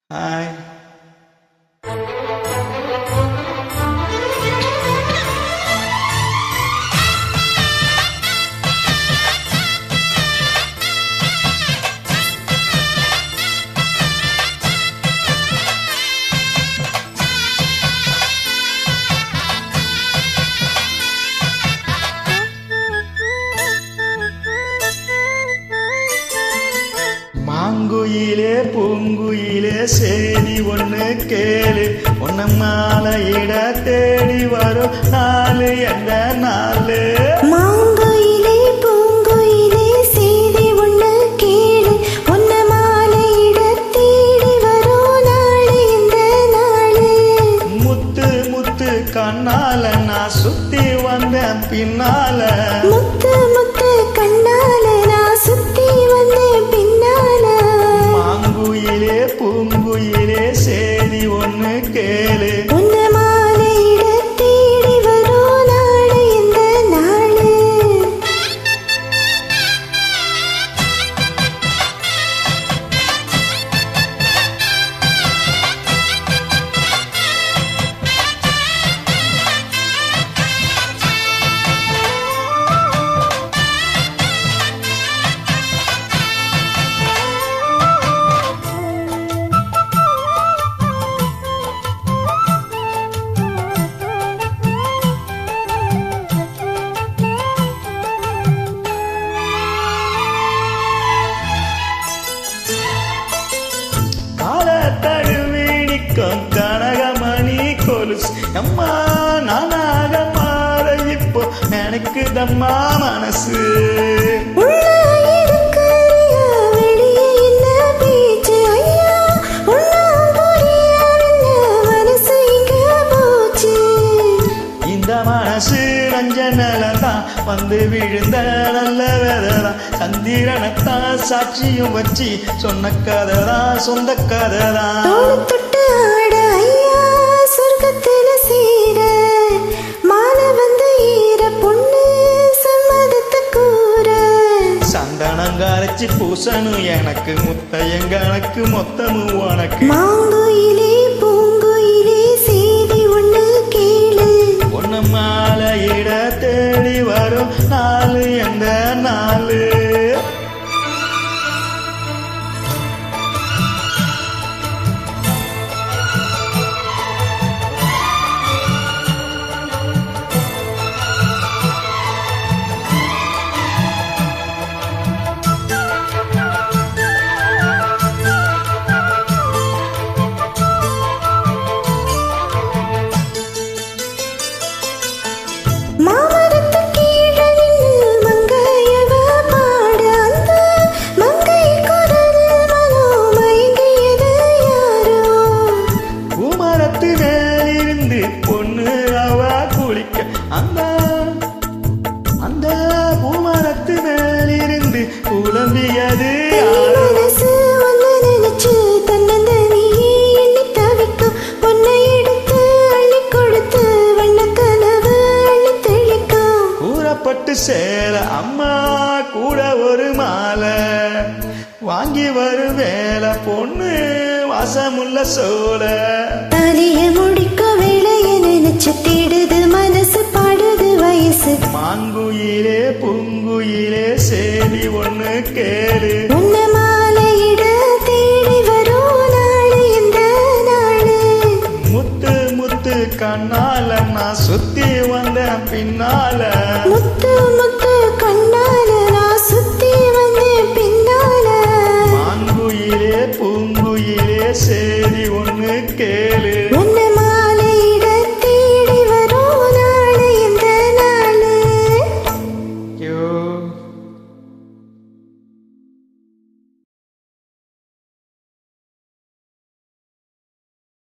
Hi. மாங்குயிலே பூங்குயிலே சேதி ஒண்ணு கேளு, உன்ன மாலையிட தேடி வரும் நாலு என்ற நாலு. மாங்குயிலே பூங்குயிலே சேதி ஒண்ணு கேளு, உன்ன மாலையிட தேடி வரும் நாளு இந்த நாளு. முத்து முத்து கண்ணால நான் சுத்தி வந்தேன் பின்னால, முத்து முத்து கண்ணால நான் சுத்தி வந்தேன் பின்னால. மாங்குயிலே பூங்குயிலே சேதி ஒண்ணு கேளு, உன்ன மாலையிட தேடி வரும் நாளு இந்த நாளு. தழுவிடிக்கும் கனகமணி கொலுசு அம்மா நானாக மாற இப்போ நினைக்குதம்மா மனசு. உள்ள இருக்கிறியா வெளியே என்ன பேச்சு ஐயா, ஒன்னும் புரியவில்லை மனசு இங்க போச்சு. இந்த மனசு ரஞ்சனலதான் வந்து விழுந்த நல்ல வேததான், சந்திரனத்தான் சாட்சியும் வச்சு சொன்ன கதைதான் சொந்த கதைதான். தோளு தொட்டு ஆட ஐயா சொர்க்கத்துல சேர, மாலை வந்து ஈர பொண்ணு சம்மதத்தை கூற. சந்தனம் கரைச்சி பூசணும் எனக்கு, முத்தையன் கணக்கு மொத்தமும் உனக்கு. மாங்குயிலே பூங்குயிலே சேதி ஒண்ணு கேளு, ஒன்னு மாலையிட தேடி வரும் நாலு எந்த நாலு. மாமரத்து கீழே நின்னு மங்கையவ பாட, அந்த மங்கை குரலில் மனம் மயங்கியது யாரோ. பூமரத்து மேலிருந்து பொண்ணு அவ குளிக்க, அந்த அந்த பூமரத்து மேலிருந்து புலம்பியது யாரோ. மனசு ஒன்னு நினைச்சு தன்னந்தனியே எண்ணி தவிக்கும், பொன்னை எடுத்து அள்ளி கொடுத்து வண்ண கனவு அள்ளி தெளிக்கும். கூறப்பட்டு சேர அம்மா கூட ஒரு மாலை வாங்கி வரும் வேலை பொண்ணு வாசமுள்ள சோல. தாலிய முடிக்க வேலைய நினைச்சு தேடுது மனசு பாடுது வயசு. மாங்குயிலே பூங்குயிலே சேதி ஒண்ணு கேளு, உன்ன மாலையிட தேடி வரும் நாளு இந்த நாளு. முத்து முத்து கண்ணால நான் சுத்தி வந்தேன் பின்னால. முத்து முத்து கண்ணால நான் சுத்தி வந்தேன் பின்னால. மாங்குயிலே பூங்குயிலே சேதி ஒண்ணு கேளு, உன்ன